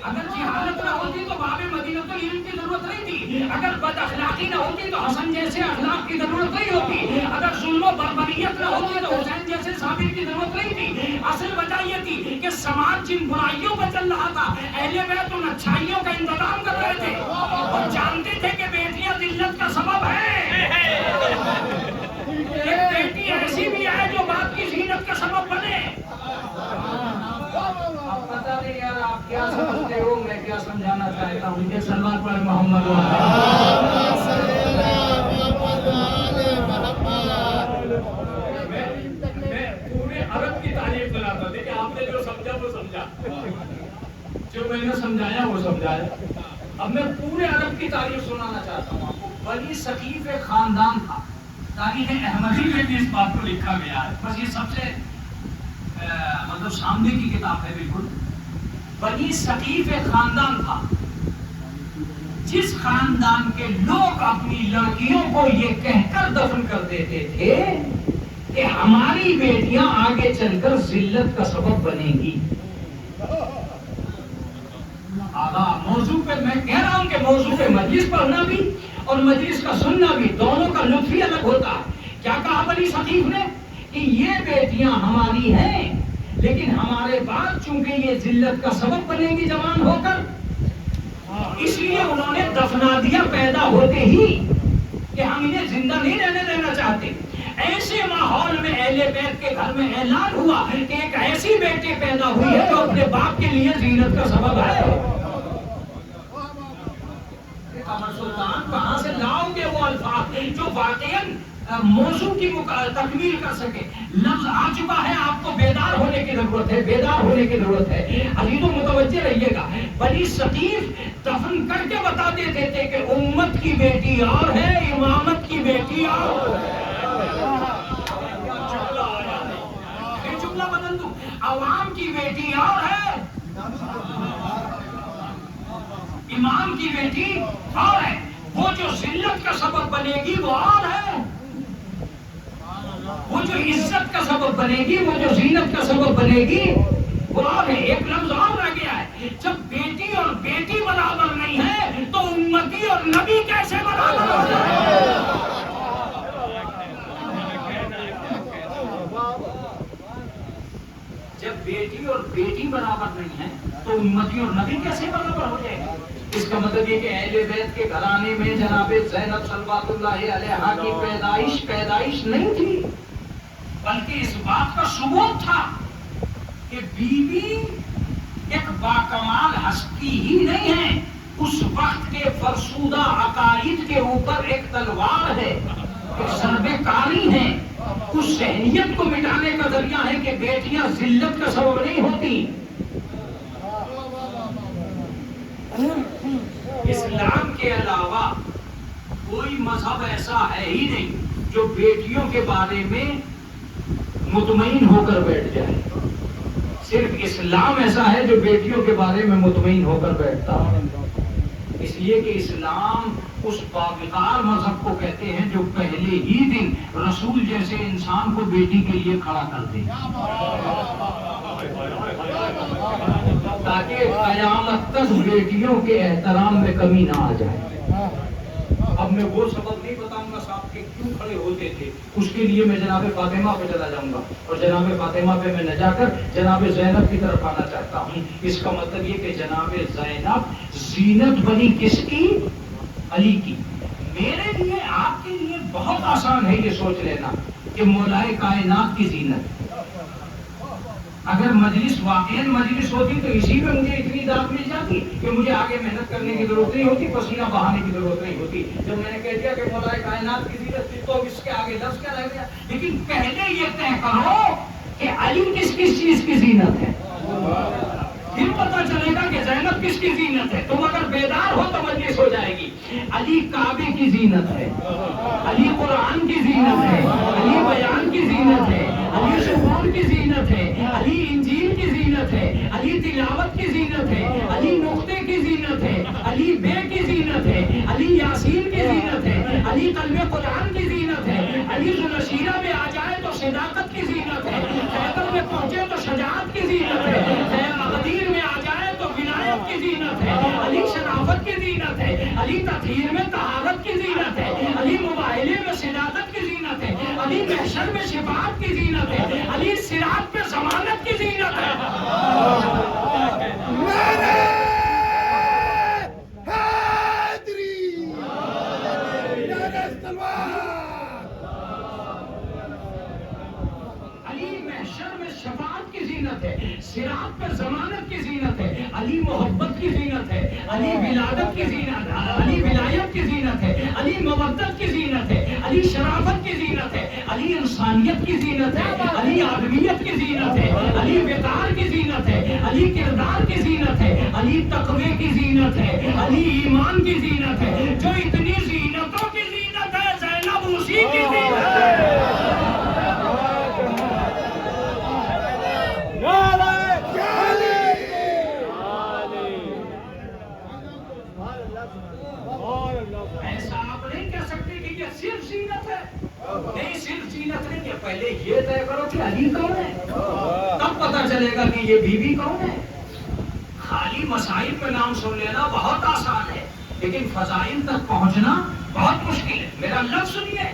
اگر جہالت نہ ہوتی تو باب مدینہ کو علم کی ضرورت نہیں تھی. اگر بد اخلاقی نہ ہوتی تو حسن جیسے اخلاق کی ضرورت نہیں ہوتی. اگر ظلم و بربریت نہ ہوتی تو حسین جیسے ثابت کی ضرورت نہیں تھی. اصل وجہ یہ تھی کہ سماج جن برائیوں میں چل رہا تھا اہل بیت ان اچھائیوں کا انتظام کر رہے تھے, اور جانتے تھے کہ بیٹیاں ذلت کا سبب ہیں. ایک بیٹی ایسی بھی ہے جو باپ کی زینت کا سبب بنے. اب پتہ نہیں یار آپ کیا سمجھتے ہو, میں کیا سمجھانا چاہتا ہوں. کہ سلمان پر محمد میں پورے عرب کی تعریف بناتا تھا کہ آپ نے جو سمجھا وہ سمجھا, جو میں نے سمجھایا وہ سمجھایا. اب میں پورے عرب کی تعریف سنانا چاہتا ہوں آپ کو. بنی ثقیف ایک خاندان تھا. تاریخ احمدی میں بھی اس بات کو لکھا گیا ہے. بس یہ سب سے مطلب سامنے کی کتاب ہے بالکل. بنی ثقیف ایک خاندان تھا جس خاندان کے لوگ اپنی لڑکیوں کو یہ کہہ کر دفن کر دیتے تھے کہ ہماری بیٹیاں آگے چل کر ذلت کا سبب بنے گی. موضوع پہ میں کہہ رہا ہوں کہ موضوع پہ مجلس پڑھنا بھی اور مجلس کا سننا بھی دونوں کا لطف ہی الگ ہوتا ہے. کیا کہا بنی ثقیف نے کہ یہ بیٹیاں ہماری ہیں, لیکن ہمارے بعد چونکہ یہ ذلت کا سبب بنے گی جوان ہو کر, اس لیے انہوں نے دفنا دیا پیدا ہوتے ہی کہ ہم انہیں زندہ نہیں رہنے دینا چاہتے. ایسے ماحول میں اہل بیت کے گھر میں اعلان ہوا کہ ایک ایسی بیٹی پیدا ہوئی ہے جو اپنے باپ کے لیے زینت کا سبب ہے. سلطان کہاں سے لاؤ گے وہ الفاظ جو واقعاً موضوع کی تکمیل کر سکے. لفظ آ چکا ہے, آپ کو بیدار ہونے کی ضرورت ہے, بیدار ہونے کی ضرورت ہے. عزیزو متوجہ رہیے گا, بنی ثقیف دفن کر کے بتا دیتے تھے کہ امت کی بیٹی اور ہے، امامت کی بیٹی اور ہے۔ پھر جملہ بدل دوں، عوام کی بیٹی اور ہے، امام کی بیٹی اور ہے، وہ جو ذلت کا سبب بنے گی وہ اور ہے، وہ جو عزت کا سبب بنے گی، وہ جو زینت کا سبب بنے گی وہ اور ہے۔ ایک لفظ اور رہ گیا ہے، جب بیٹی اور بیٹی برابر نہیں ہے تو امتی اور نبی کیسے برابر ہو جائے؟ جب بیٹی اور بیٹی برابر نہیں ہے تو امتی اور نبی کیسے برابر ہو جائے گا؟ اس کا مطلب یہ کہ اہل بیت کے گھرانے میں جناب زینب صلوات اللہ علیہا کی پیدائش نہیں تھی، بلکہ اس بات کا ثبوت تھا کہ بی بی ایک باکمال ہستی ہی نہیں ہے، اس وقت کے فرسودہ عقائد کے اوپر ایک تلوار ہے، ایک ضرب کاری ہے، اس ذہنیت کو مٹانے کا ذریعہ ہے کہ بیٹیاں ذلت کا سبب نہیں ہوتی۔ اسلام کے علاوہ کوئی مذہب ایسا ہے ہی نہیں جو بیٹیوں کے بارے میں مطمئن ہو کر بیٹھ جائے، صرف اسلام ایسا ہے جو بیٹیوں کے بارے میں مطمئن ہو کر بیٹھتا ہے، اس لیے کہ اسلام اس باوقار مذہب کو کہتے ہیں جو پہلے ہی دن رسول جیسے انسان کو بیٹی کے لیے کھڑا کر دے تاکہ قیامت تک بیٹیوں کے احترام میں کمی نہ آ جائے۔ اب میں وہ سبب نہیں بتاؤں گا صاحب کہ کیوں کھڑے ہوتے تھے، اس کے لیے میں جناب فاطمہ پہ چلا جاؤں گا، اور جناب فاطمہ پہ میں نہ جا کر جناب زینب کی طرف آنا چاہتا ہوں۔ اس کا مطلب یہ کہ جناب زینب زینت بنی کس کی؟ علی کی۔ میرے لیے آپ کے لیے بہت آسان ہے یہ سوچ لینا کہ مولائے کائنات کی زینت۔ اگر مجلس واقعی مجلس ہوتی تو اسی میں مجھے اتنی داد مل جاتی کہ مجھے آگے محنت کرنے کی ضرورت نہیں ہوتی، پسینہ بہانے کی ضرورت نہیں ہوتی۔ جب میں نے کہہ دیا کہ مولائے کائنات کی زینت تھی تو اب اس کے آگے لفظ کیا رہ گیا؟ لیکن پہلے یہ طے کرو کہ علی کس چیز کی زینت ہے، پھر پتہ چلے گا کہ زینب کس کی زینت ہے۔ تم اگر بیدار ہو تو مجلس ہو جائے گی۔ علی کعبے کی زینت ہے، علی قرآن کی زینت ہے، علی بیان کی زینت ہے، علی شعور کی زینت ہے، علی انجیل کی زینت ہے، علی تلاوت کی زینت ہے، علی نقطے کی زینت ہے، علی بے کی زینت ہے، علی یاسین کی زینت ہے، علی قلب قرآن کی زینت ہے، علی ذوالشیرہ میں آ جائے تو صداقت کی زینت ہے، خیبر میں پہنچے تو شجاعت کی زینت ہے، غدیر میں آ جائے تو ولایت کی زینت ہے، علی شرافت کی زینت ہے، علی تطہیر میں طہارت کی زینت ہے، علی مباہلے میں صداقت کی زینت ہے، علی محشر میں شفاعت کی زینت ہے، علی صراط پہ ضمانت کی زینت ہے۔ نعرہ حیدری، نعرہ تلوار، علی محشر میں شفاعت کی زینت ہے، صراط پہ ضمانت کی زینت ہے، علی محبت کی زینت ہے، علی ولادت کی زینت ہے، علی ولایت کی زینت ہے، علی مودت کی زینت ہے، علی شرافت کی زینت ہے، علی انسانیت کی زینت ہے، علی آدمیت کی زینت ہے، علی وقار کی زینت ہے، علی کردار کی زینت ہے، علی تقوی کی زینت ہے، علی ایمان کی زینت ہے۔ جو اتنی زینتوں کی زینت ہے زینب اسی کی زینت ہے۔ ایسا آپ نہیں کہہ سکتے کہ یہ صرف زینت ہے، نہیں صرف زینت نہیں ہے۔ پہلے یہ طے کرو کہ علی کون ہے، تب پتہ چلے گا کہ یہ بیوی کون ہے۔ خالی مسائل پہ نام سن لینا بہت آسان ہے، لیکن فضائل تک پہنچنا بہت مشکل ہے۔ میرا لفظ سنیے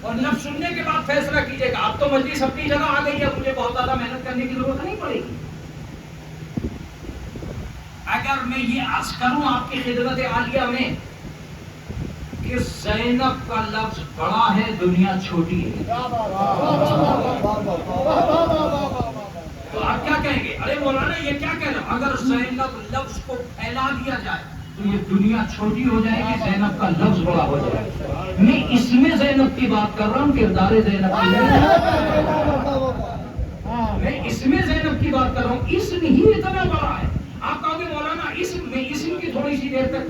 اور لفظ سننے کے بعد فیصلہ کیجیے گا۔ اب تو مجلس اپنی جگہ آ گئی ہے، مجھے بہت زیادہ محنت کرنے کی ضرورت نہیں پڑے گی۔ اگر میں یہ عرض کروں آپ کی خدمت عالیہ میں کہ زینب کا لفظ بڑا ہے، دنیا چھوٹی ہے، تو آپ کیا کہیں گے؟ ارے مولانا یہ کیا کہہ رہے ہیں؟ اگر زینب لفظ کو پھیلا دیا جائے تو یہ دنیا چھوٹی ہو جائے گی، زینب کا لفظ بڑا ہو جائے گا۔ میں اس میں زینب کی بات کر رہا ہوں، کردار زینب کی نہیں۔ میں اس میں زینب کی بات کر رہا ہوں، اس نہیں اتنا بڑا ہے۔ آپ کہو گے مولانا اس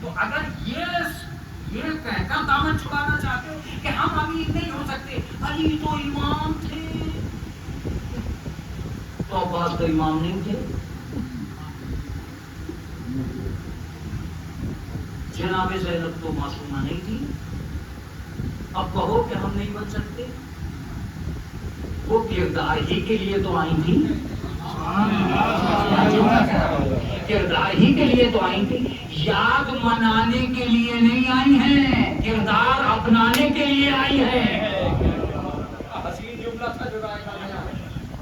تو اگر یہ کہہ کر دامن چھڑانا چاہتے ہو کہ ہم امیر نہیں ہو سکتے، علی تو امام تھے، تو عباس تو امام نہیں تھے، جناب زینب تو معصومہ نہیں تھی، اب کہو کہ ہم نہیں بن سکتے. وہ کردار ہی کے لیے تو آئی تھی، کردار ہی کے لیے تو آئی تھی، یاد منانے کے لیے نہیں آئی ہیں، کردار اپنانے کے لیے آئی ہے. حسین جملہ تھا جو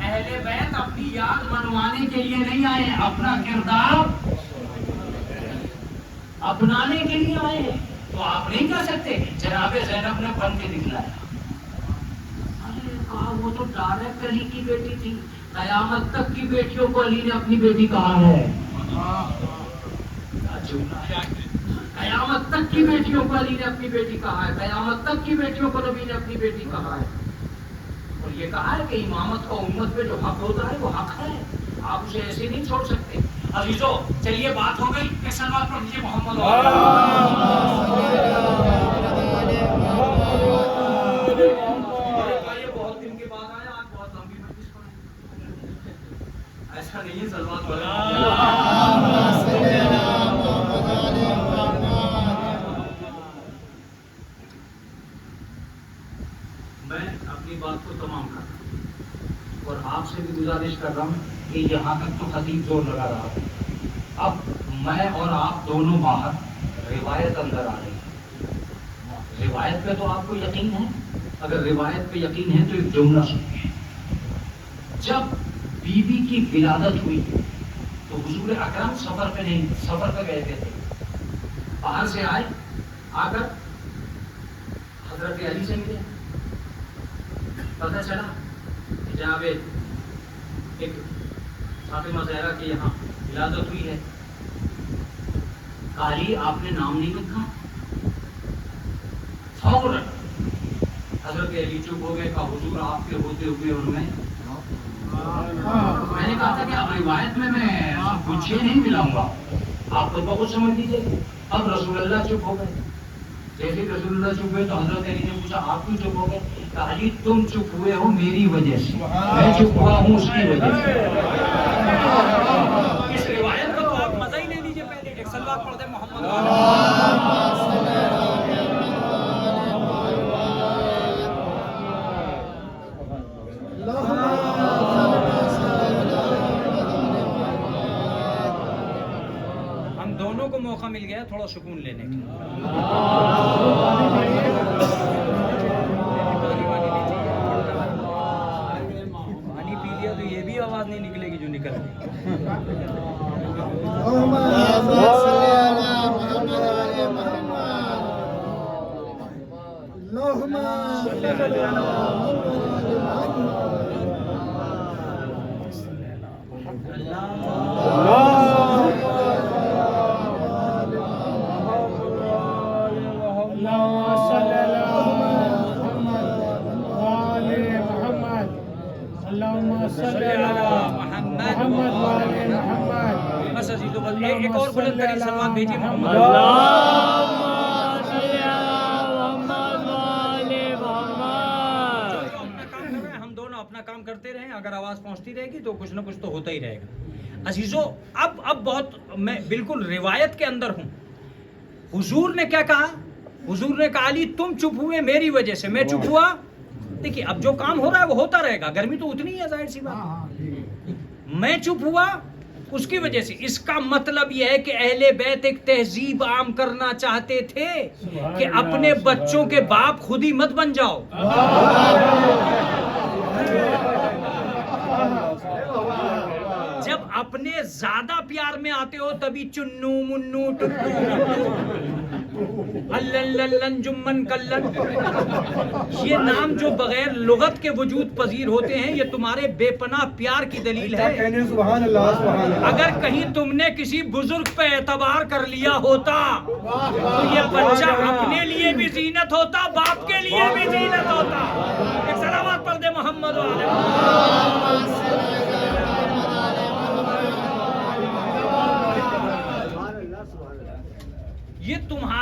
اہل بیت اپنی یاد منوانے کے لیے نہیں آئے ہیں، اپنا کردار اپنانے کے لیے آئے ہیں. تو آپ نہیں کہہ سکتے جناب زینب نے بن کے دکھلایا. کہا وہ تو ڈائریکٹ علی کی بیٹی تھی، قیامت تک کی بیٹیوں کو علی نے اپنی بیٹی کہا ہے. قیامت تک کی بیٹیوں کو علی نے اپنی بیٹی کہا ہے، قیامت تک کی بیٹیوں کو نبی نے اپنی بیٹی کہا ہے. اور یہ کہا ہے کہ امامت کا امت پہ جو حق ہوتا ہے وہ حق ہے، آپ اسے ایسے نہیں چھوڑ سکتے. عزیزو چلیے بات ہو گئی، ایک سلوات پڑھ لیجیے محمد. بہت دن کے بعد آیا، آج بہت لمبی مجلس پڑھی. ایسا نہیں ہے، سلوات پڑھ. میں اپنی بات کو تمام کر رہا ہوں اور آپ سے بھی گزارش کر رہا ہوں کہ یہاں تک تو خطیب زور لگا رہا ہے. اب میں اور آپ دونوں باہر، روایت اندر آ رہی ہے. روایت پہ تو آپ کو یقین ہے، اگر روایت پہ یقین ہے تو ایک جملہ سنیے. جب بی بی کی ولادت ہوئی تو حضور اکرم سفر پہ گئے تھے، باہر سے آئے، آ کر حضرت علی سے ملے. پتہ چلا جناب ایک فاطمہ زہرا کے یہاں ولادت ہوئی ہے. علی آپ نے نام نہیں لکھا. فوراً حضرت علی چپ ہو گئے، کہا حضور آپ کے ہوتے ہوئے اور میں نے کہا تھا کہ اب روایت میں کچھ نہیں ملاؤں گا، آپ خود بخود سمجھ لیجیے. اب رسول اللہ چپ ہو گئے. جیسے رسول اللہ چپ ہوئے تو حضرت علی نے پوچھا آپ کیوں چپ ہو گئے؟ کہا علی تم چپ ہوئے ہو میری وجہ سے، میں چپ ہوا ہوں اس کی وجہ سے. اس روایت کا تو آپ مزہ ہی لے لیجیے. پہلے ایک سلوات پڑھ دیں محمد. ہم دونوں کو موقع مل گیا تھوڑا سکون لینے کا. پانی پی لیا تو یہ بھی آواز نہیں نکلے گی جو نکل رہی. بس عزیزو بس ایک اور بلند ترین سلوات بھیجیے محمد. ہم دونوں اپنا کام کرتے رہیں، اگر آواز پہنچتی رہے گی تو کچھ نہ کچھ تو ہوتا ہی رہے گا. عزیزو اب بہت میں بالکل روایت کے اندر ہوں. حضور نے کیا کہا؟ حضور نے کہا علی تم چپ ہوئے میری وجہ سے، میں چپ ہوا. دیکھیے اب جو کام ہو رہا ہے وہ ہوتا رہے گا، گرمی تو اتنی ہے ظاہر سی بات. میں چپ ہوا اس کی وجہ سے. اس کا مطلب یہ ہے کہ اہل بیت ایک تہذیب عام کرنا چاہتے تھے کہ اپنے بچوں کے باپ خود ہی مت بن جاؤ. جب اپنے زیادہ پیار میں آتے ہو تبھی چنو منو ٹنو اللن جمن کلن، یہ نام جو بغیر لغت کے وجود پذیر ہوتے ہیں یہ تمہارے بے پناہ پیار کی دلیل ہے. اگر کہیں تم نے کسی بزرگ پہ اعتبار کر لیا ہوتا تو یہ بچہ اپنے لیے بھی زینت ہوتا، باپ کے لیے بھی زینت ہوتا. ایک سلامات پڑھ دے محمد والے.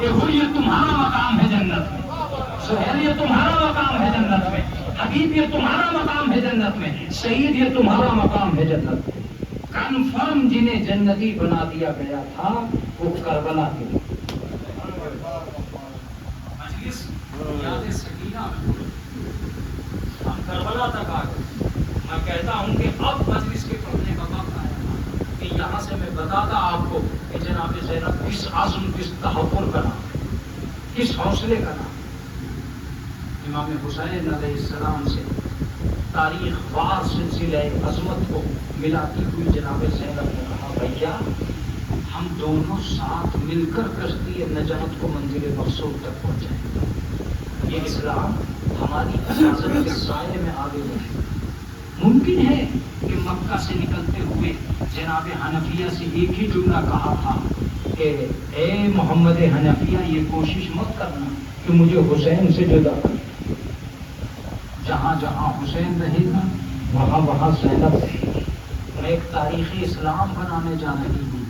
کہ یہ تمہارا مقام ہے جنت میں، سہیل یہ تمہارا مقام ہے جنت میں، حبیب یہ تمہارا مقام ہے جنت میں، سعید یہ تمہارا مقام ہے جنت میں۔ کنفرم جنہیں جنتی بنا دیا گیا تھا وہ کربلا کے مجلس یاد سکینہ ہم کربلا تک آ گئے۔ میں کہتا ہوں کہ اب مجلس کے پڑھنے کا وقت آیا کہ یہاں سے میں بتاتا آپ کو کہ جناب زینب کس عزم، کس تحفر کا نام، کس حوصلے کا نام۔ امام حسین علیہ السلام سے تاریخ وار سلسلہ عظمت کو ملاتی ہوئی جناب زینب نے کہا بھیا ہم دونوں ساتھ مل کر کشتی نجات کو منزل مقصود تک پہنچائیں۔ یہ اسلام ہماری اجازت کے سائے میں آگے بڑھے۔ ممکن ہے کہ مکہ سے نکلتے ہوئے جناب حنفیہ سے ایک ہی جملہ کہا تھا کہ اے محمد حنفیہ یہ کوشش مت کرنا کہ مجھے حسین سے جدا کر۔ جہاں جہاں حسین رہے گا وہاں وہاں زینب رہے گی۔ میں ایک تاریخ اسلام بنانے جا رہی ہوں۔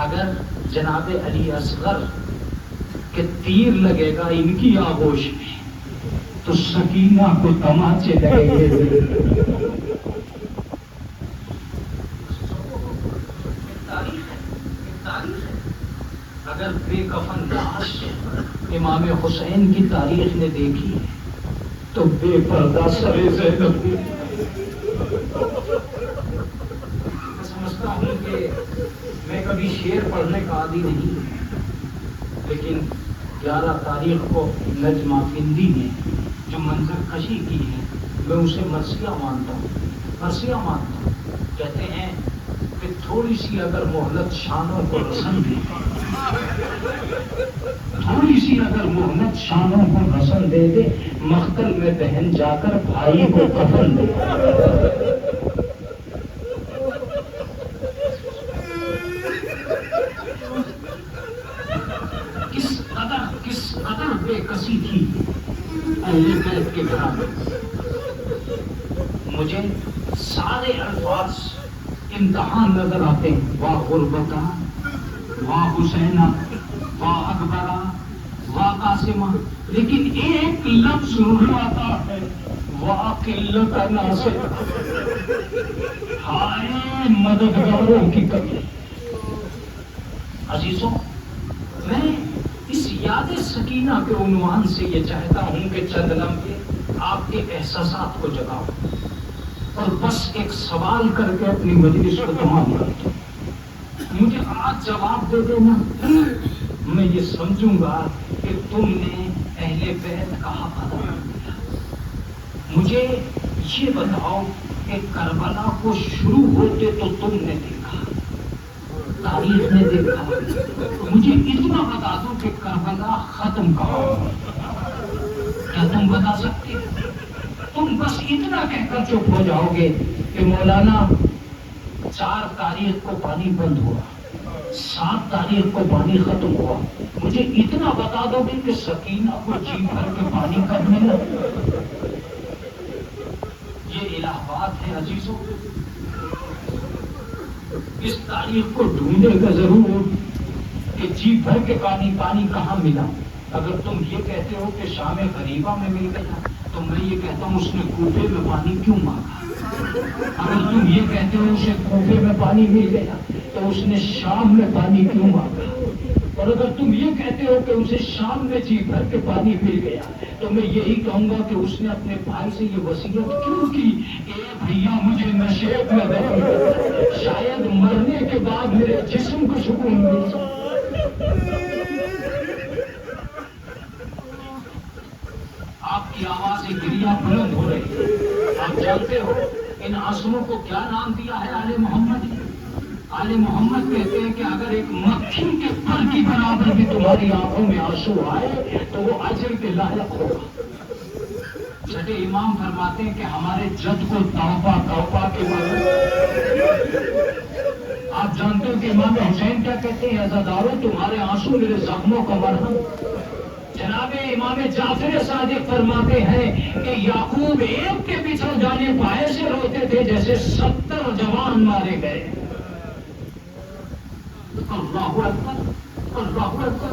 اگر جناب علی اصغر کے تیر لگے گا ان کی آغوش میں تو سکینہ کو تماچے لگیں گے۔ اگر بے کفن لاش امام حسین کی تاریخ نے دیکھی ہے تو بے پردہ سرے زینب۔ میں سمجھتا ہوں کہ میں کبھی شعر پڑھنے کا عادی نہیں، لیکن 11 تاریخ کو نجمہ فندی نے جو منظر کشی کی ہے میں اسے مرثیہ مانتا ہوں، مرثیہ مانتا ہوں۔ کہتے ہیں کہ تھوڑی سی اگر مہلت شانوں کو رسن دے، تھوڑی سی اگر مہلت شانوں کو رسن دے دے، مقتل میں بہن جا کر بھائی کو کفن دے۔ کس قدر بے کسی تھی اہل بیت کے گھر میں۔ مجھے سارے الفاظ امتحان نظر آتے ہیں، واہ غربتا، واہ حسینہ، واہ اکبرہ، واہ قاسمہ، لیکن ایک لفظ ضرور آتا ہے، واہ قلت ناصر، ہائے مددگاروں کی کمی۔ عزیزوں، میں اس یاد سکینہ کے عنوان سے یہ چاہتا ہوں کہ چند لمحے آپ کے احساسات کو جگاؤں اور بس ایک سوال کر کے اپنی مجلس کو تمام کر دوں۔ مجھے آج جواب دے دینا، میں یہ سمجھوں گا کہ تم نے اہل بیت کا حق ادا کیا۔ مجھے یہ بتاؤ کہ کربلا کو شروع ہوتے تو تم نے دیکھا، تاریخ نے دیکھا، مجھے اتنا بتا دو کہ کربلا ختم کہاں ہوا؟ کیا تم بتا سکتے ہو؟ تم بس اتنا کہہ کر چپ ہو جاؤ گے کہ مولانا 4 تاریخ کو پانی بند ہوا، 7 تاریخ کو پانی ختم ہوا۔ مجھے اتنا بتا دو گے کہ سکینہ کو جی بھر کے پانی کب ملا؟ یہ الہ آباد ہے عزیزوں، اس تاریخ کو ڈھونڈے گا ضرور کہ جی بھر کے پانی کہاں ملا۔ اگر تم یہ کہتے ہو کہ شام غریبہ میں مل گیا تو میں یہ کہتا ہوں اس نے کوفے میں پانی کیوں مانگا؟ اگر تم یہ کہتے ہو اسے کوفے میں پانی مل گیا تو اس نے شام میں پانی کیوں مانگا؟ اور اگر تم یہ کہتے ہو کہ اسے شام میں جی بھر کے پانی مل گیا تو میں یہی کہوں گا کہ اس نے اپنے بھائی سے یہ وصیت کیوں کی، اے بھیا مجھے نشیب میں دے، شاید مرنے کے بعد میرے جسم کو سکون مل سکے۔ آپ کی آواز گریہ بلند ہو رہی، آپ جانتے ہو ان آنسوؤں کو کیا نام دیا ہے؟ آل محمد۔ آل محمد کہتے ہیں کہ اگر ایک مکھی کے پر کی برابر بھی تمہاری آنکھوں میں آنسو آئے تو وہ اجر کے لائق ہوگا۔ چھٹے امام فرماتے ہیں کہ ہمارے جد کو توبہ کے بعد آپ جانتے ہو کہ امام حسین کیا کہتے ہیں؟ عزادارو تمہارے آنسو میرے زخموں کا مرہم۔ جناب امام جعفر صادق فرماتے ہیں کہ یعقوب ایک کے بچھڑ جانے کو ایسے روتے تھے جیسے 70 جوان مارے گئے۔ اللہ اکبر، اللہ اکبر۔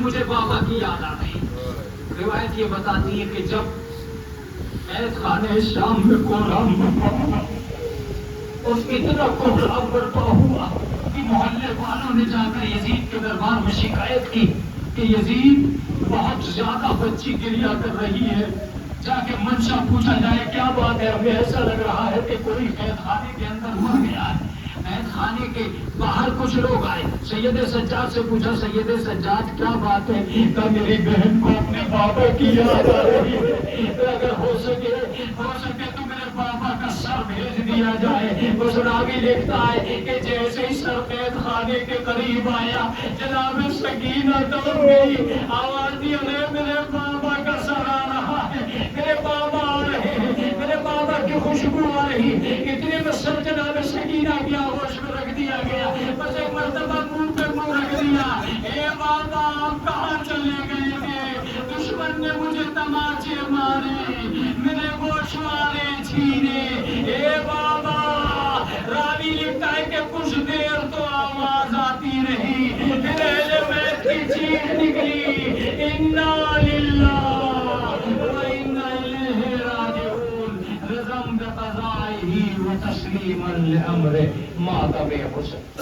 مجھے بابا کی یاد آ گئی. روایت یہ بتاتی ہے کہ جب قید خانے شام میں کوہرام برپا اس اتنا کوہرام برپا ہوا کہ محلے والوں نے جا کر یزید کے دربار میں شکایت کی کہ یزید بہت زیادہ بچی گریا کر رہی ہے. جا کے منشا پوچھا جائے کیا بات ہے. ہمیں ایسا لگ رہا ہے کہ کوئی قید خانے کے اندر مر گیا ہے. قید خانے کے باہر کچھ لوگ آئے, سید سجاد سے پوچھا سید سجاد کیا بات ہے. کہا میری بہن کو اپنے بابا کی یاد آ رہی ہے, اگر ہو سکے تو میرے بابا کا سر بھیج دیا جائے. اس راوی لکھتا ہے کہ جیسے ہی سر قید خانے کے قریب آیا جناب سکینہ دوڑ گئی, آواز دی ارے میرے بابا کا سر آ رہا ہے, میرے بابا آ رہے ہیں, میرے بابا کی خوشبو آ رہی. اتنے میں سر جناب سکینہ کی آغوش میں رکھ دیا گیا, بس ایک مرتبہ منہ پہ منہ رکھ دیا. اے بابا آپ کہاں چلے گئے تھے, دشمن نے مجھے تماچے مارے, میرے گوشوارے چھینے. اے بابا, راوی لکھتا ہے کہ کچھ دیر تو آواز آتی رہی, پھر اہل بیت کی چیخ نکلی, انا للہ و انا الیہ راجعون, رضا بقضائہ و تسلیما لامرہ. ماتم حسین